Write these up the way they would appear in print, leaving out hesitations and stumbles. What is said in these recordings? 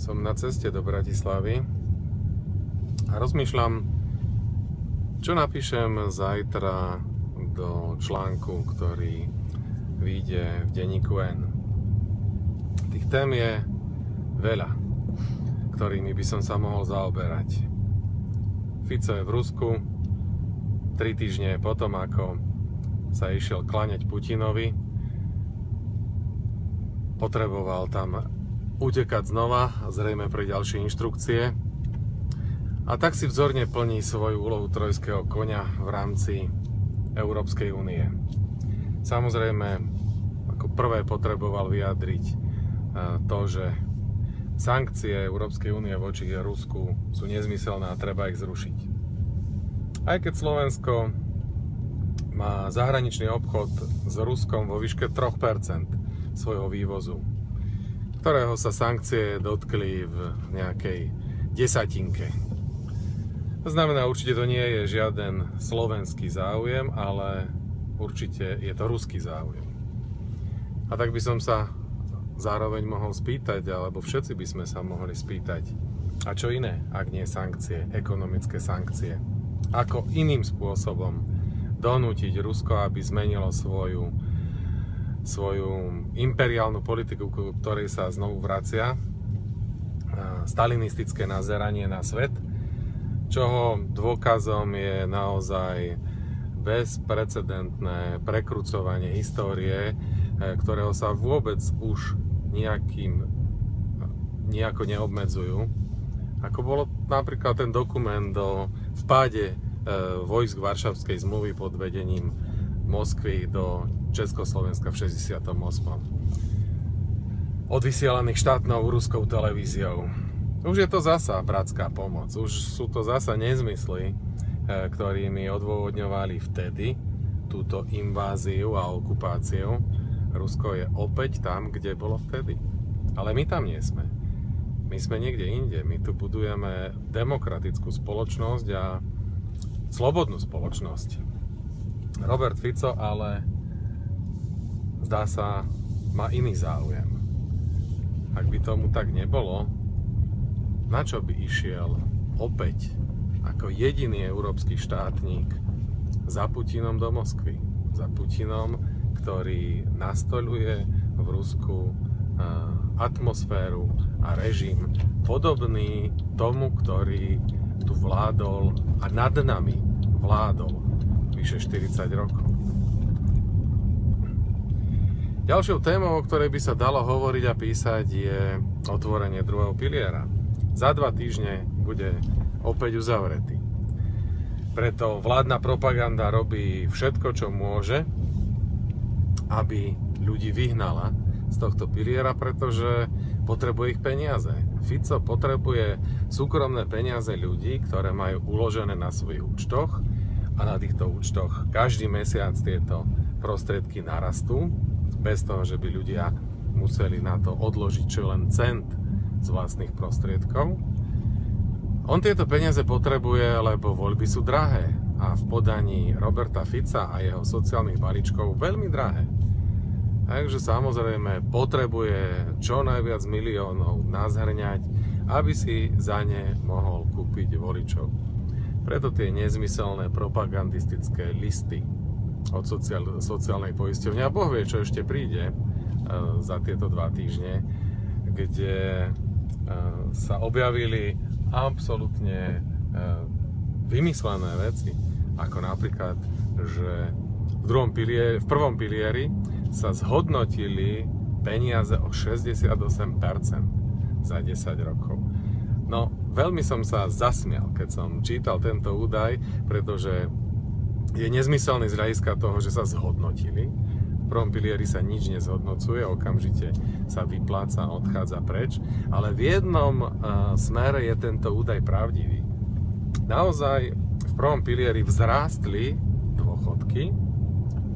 Som na ceste do Bratislavy a rozmýšľam, čo napíšem zajtra do článku, ktorý vyjde v denníku N. Tých tém je veľa, ktorými by som sa mohol zaoberať. Fico je v Rusku 3 týždne potom, ako sa išiel kláňať Putinovi. Potreboval tam utekať znova, zrejme pre ďalšie inštrukcie. A tak si vzorne plní svoju úlohu trojského koňa v rámci Európskej únie. Samozrejme, ako prvé potreboval vyjadriť to, že sankcie Európskej únie voči Rusku sú nezmyselné a treba ich zrušiť. Aj keď Slovensko má zahraničný obchod s Ruskom vo výške 3% svojho vývozu, ktorého sa sankcie dotkli v nejakej desatinke. To znamená, určite to nie je žiaden slovenský záujem, ale určite je to ruský záujem. A tak by som sa zároveň mohol spýtať, alebo všetci by sme sa mohli spýtať, a čo iné, ak nie sankcie, ekonomické sankcie? Ako iným spôsobom donútiť Rusko, aby zmenilo svoju imperiálnu politiku, ktorej sa znovu vracia stalinistické nazeranie na svet, čoho dôkazom je naozaj bezprecedentné prekrucovanie histórie, ktorého sa vôbec už nejako neobmedzujú. Ako bolo napríklad ten dokument o vpáde vojsk Varšavskej zmluvy pod vedením Moskvy do Československa v 68. Odvysielaných štátnou ruskou televíziou. Už je to zasa bratská pomoc. Už sú to zasa nezmysly, ktorými odôvodňovali vtedy túto inváziu a okupáciu. Rusko je opäť tam, kde bolo vtedy. Ale my tam nie sme. My sme niekde inde. My tu budujeme demokratickú spoločnosť a slobodnú spoločnosť. Robert Fico ale zdá sa, má iný záujem. Ak by tomu tak nebolo, na čo by išiel opäť ako jediný európsky štátnik za Putinom do Moskvy? Za Putinom, ktorý nastoľuje v Rusku atmosféru a režim podobný tomu, ktorý tu vládol a nad nami vládol vyše 40 rokov. Ďalšou témou, o ktorej by sa dalo hovoriť a písať, je otvorenie druhého piliera. Za 2 týždne bude opäť uzavretý. Preto vládna propaganda robí všetko, čo môže, aby ľudí vyhnala z tohto piliera, pretože potrebuje ich peniaze. Fico potrebuje súkromné peniaze ľudí, ktoré majú uložené na svojich účtoch, a na týchto účtoch každý mesiac tieto prostriedky narastú, bez toho, že by ľudia museli na to odložiť čo len cent z vlastných prostriedkov. On tieto peniaze potrebuje, lebo voľby sú drahé a v podaní Roberta Fica a jeho sociálnych balíčkov veľmi drahé. Takže samozrejme potrebuje čo najviac miliónov nazhrňať, aby si za ne mohol kúpiť voličov. Preto tie nezmyselné propagandistické listy od sociálnej poisťovne, a Boh vie, čo ešte príde za tieto 2 týždne, kde sa objavili absolútne vymyslené veci, ako napríklad, že v prvom pilieri sa zhodnotili peniaze o 68% za 10 rokov. No, veľmi som sa zasmial, keď som čítal tento údaj, pretože je nezmyselný z hľadiska toho, že sa zhodnotili. V prvom pilieri sa nič nezhodnocuje, okamžite sa vypláca a odchádza preč, ale v jednom smere je tento údaj pravdivý. Naozaj v prvom pilieri vzrástli dôchodky,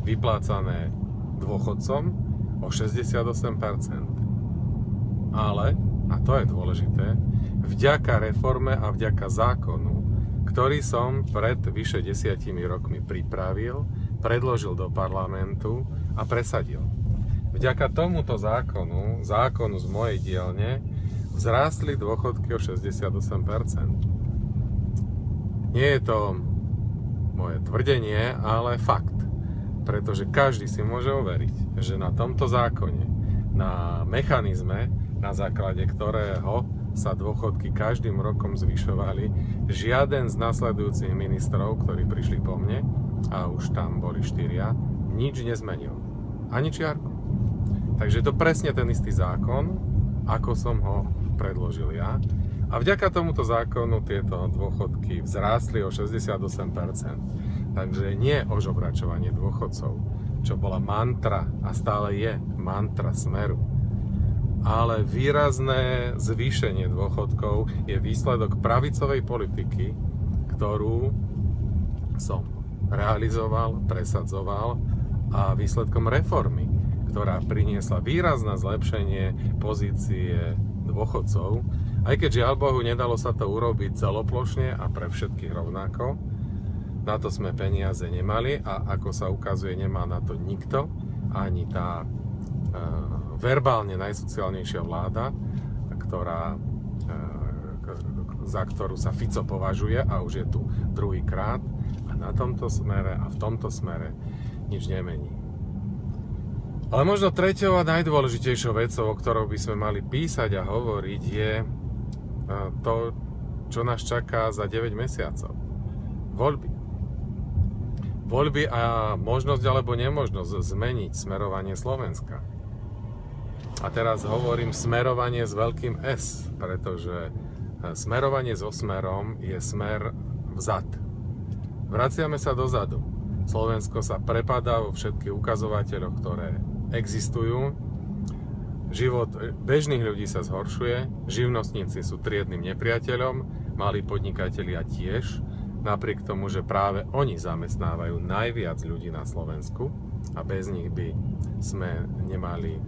vyplácané dôchodcom o 68%. Ale, a to je dôležité, vďaka reforme a vďaka zákonu, ktorý som pred vyše 10 rokmi pripravil, predložil do parlamentu a presadil. Vďaka tomuto zákonu z mojej dielne, vzrástli dôchodky o 68%. Nie je to moje tvrdenie, ale fakt. Pretože každý si môže overiť, že na tomto zákone, na mechanizme, na základe ktorého sa dôchodky každým rokom zvyšovali, žiaden z nasledujúcich ministrov, ktorí prišli po mne, a už tam boli 4, nič nezmenil. Ani čiarku. Takže je to presne ten istý zákon, ako som ho predložil ja. A vďaka tomuto zákonu tieto dôchodky vzrástli o 68%. Takže nie ožobračovanie dôchodcov, čo bola mantra a stále je mantra Smeru, ale výrazné zvýšenie dôchodkov je výsledok pravicovej politiky, ktorú som realizoval, presadzoval a výsledkom reformy, ktorá priniesla výrazné zlepšenie pozície dôchodcov, aj keď žiaľ Bohu nedalo sa to urobiť celoplošne a pre všetkých rovnako. Na to sme peniaze nemali a ako sa ukazuje, nemá na to nikto, ani tá verbálne najsociálnejšia vláda, za ktorú sa Fico považuje a už je tu druhýkrát, a na tomto smere a v tomto smere nič nemení. Ale možno treťou a najdôležitejšou vecou, o ktorou by sme mali písať a hovoriť, je to, čo nás čaká za 9 mesiacov. Voľby a možnosť alebo nemožnosť zmeniť smerovanie Slovenska. A teraz hovorím smerovanie s veľkým S, pretože smerovanie so smerom je smer vzad. Vraciame sa dozadu. Slovensko sa prepadá vo všetkých ukazovateľoch, ktoré existujú. Život bežných ľudí sa zhoršuje, živnostníci sú triednym nepriateľom, malí podnikatelia tiež, napriek tomu, že práve oni zamestnávajú najviac ľudí na Slovensku a bez nich by sme nemali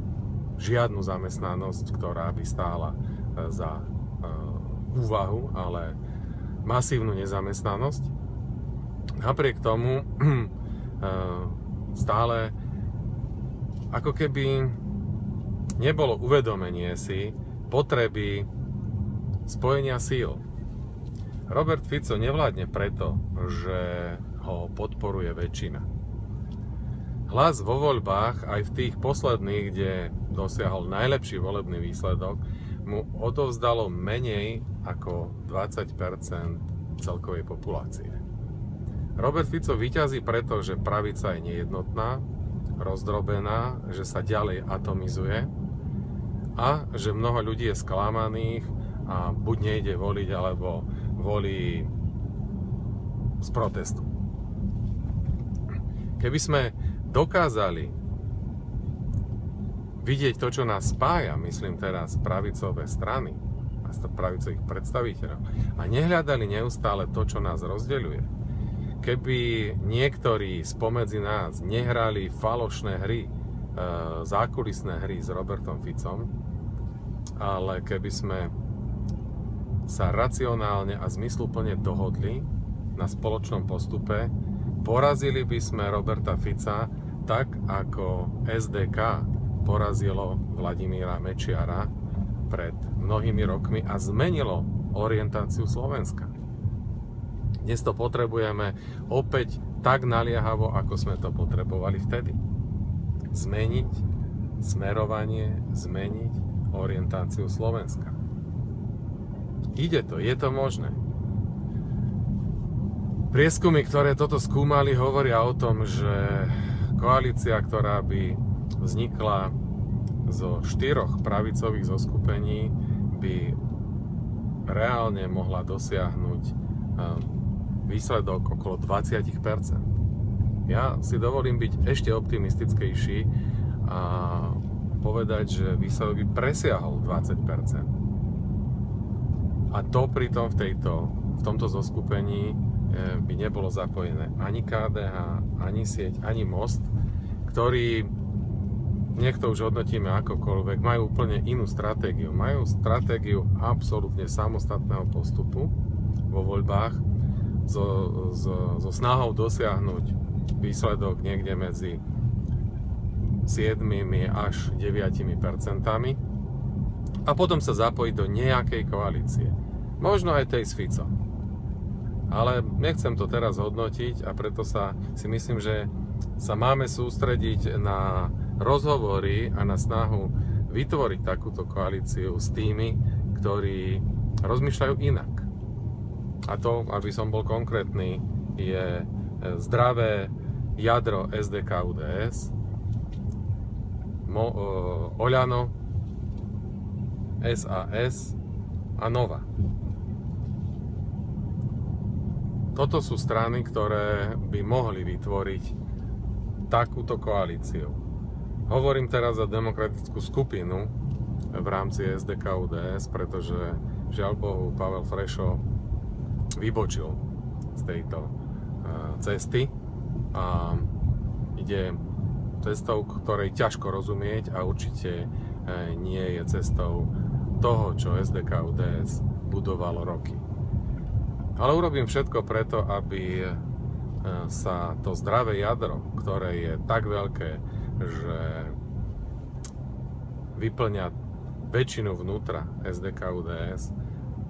žiadnu zamestnanosť, ktorá by stála za úvahu, ale masívnu nezamestnanosť. Napriek tomu stále ako keby nebolo uvedomenie si potreby spojenia síl. Robert Fico nevládne preto, že ho podporuje väčšina. Hlas vo voľbách, aj v tých posledných, kde dosiahol najlepší volebný výsledok, mu odovzdalo menej ako 20% celkovej populácie. Robert Fico víťazí preto, že pravica je nejednotná, rozdrobená, že sa ďalej atomizuje a že mnoho ľudí je sklamaných a buď nejde voliť, alebo volí z protestu. Keby sme dokázali vidieť to, čo nás spája, myslím teraz pravicové strany a pravicových predstaviteľov, a nehľadali neustále to, čo nás rozdeľuje, keby niektorí spomedzi nás nehrali falošné hry, zákulisné hry s Robertom Ficom, ale keby sme sa racionálne a zmysluplne dohodli na spoločnom postupe, porazili by sme Roberta Fica tak, ako SDK porazilo Vladimíra Mečiara pred mnohými rokmi a zmenilo orientáciu Slovenska. Dnes to potrebujeme opäť tak naliehavo, ako sme to potrebovali vtedy. Zmeniť smerovanie, zmeniť orientáciu Slovenska. Ide to, je to možné. Prieskumy, ktoré toto skúmali, hovoria o tom, že koalícia, ktorá by vznikla zo 4 pravicových zoskupení, by reálne mohla dosiahnuť výsledok okolo 20%. Ja si dovolím byť ešte optimistickejší a povedať, že výsledok by presiahol 20%. A to pritom v tomto zoskupení by nebolo zapojené ani KDH, ani sieť, ani Most, ktorí, nech to už hodnotíme akokoľvek, majú úplne inú stratégiu. Majú stratégiu absolútne samostatného postupu vo voľbách so snahou dosiahnuť výsledok niekde medzi 7 až 9%. a potom sa zapojiť do nejakej koalície. Možno aj tej s Ficom. Ale nechcem to teraz hodnotiť a preto si myslím, že sa máme sústrediť na rozhovory a na snahu vytvoriť takúto koalíciu s tými, ktorí rozmýšľajú inak. A to, aby som bol konkrétny, je zdravé jadro SDK-UDS, Oľano, SAS a Nova. Toto sú strany, ktoré by mohli vytvoriť takúto koalíciu. Hovorím teraz za demokratickú skupinu v rámci SDK-UDS, pretože žiaľ Bohu Pavel Frešo vybočil z tejto cesty a ide cestou, ktorej ťažko rozumieť a určite nie je cestou toho, čo SDK-UDS budovalo roky. Ale urobím všetko preto, aby sa to zdravé jadro, ktoré je tak veľké, že vyplňa väčšinu vnútra SDK-UDS,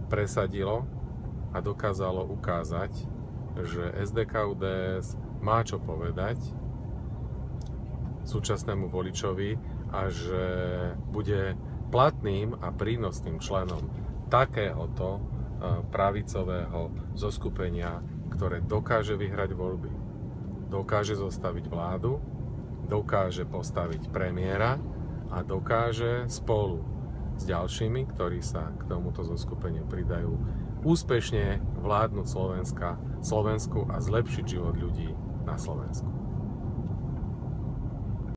presadilo a dokázalo ukázať, že SDK-UDS má čo povedať súčasnému voličovi a že bude platným a prínosným členom takéhoto pravicového zoskupenia, ktoré dokáže vyhrať voľby, dokáže zostaviť vládu, dokáže postaviť premiéra a dokáže spolu s ďalšími, ktorí sa k tomuto zoskupeniu pridajú, úspešne vládnuť Slovensku a zlepšiť život ľudí na Slovensku.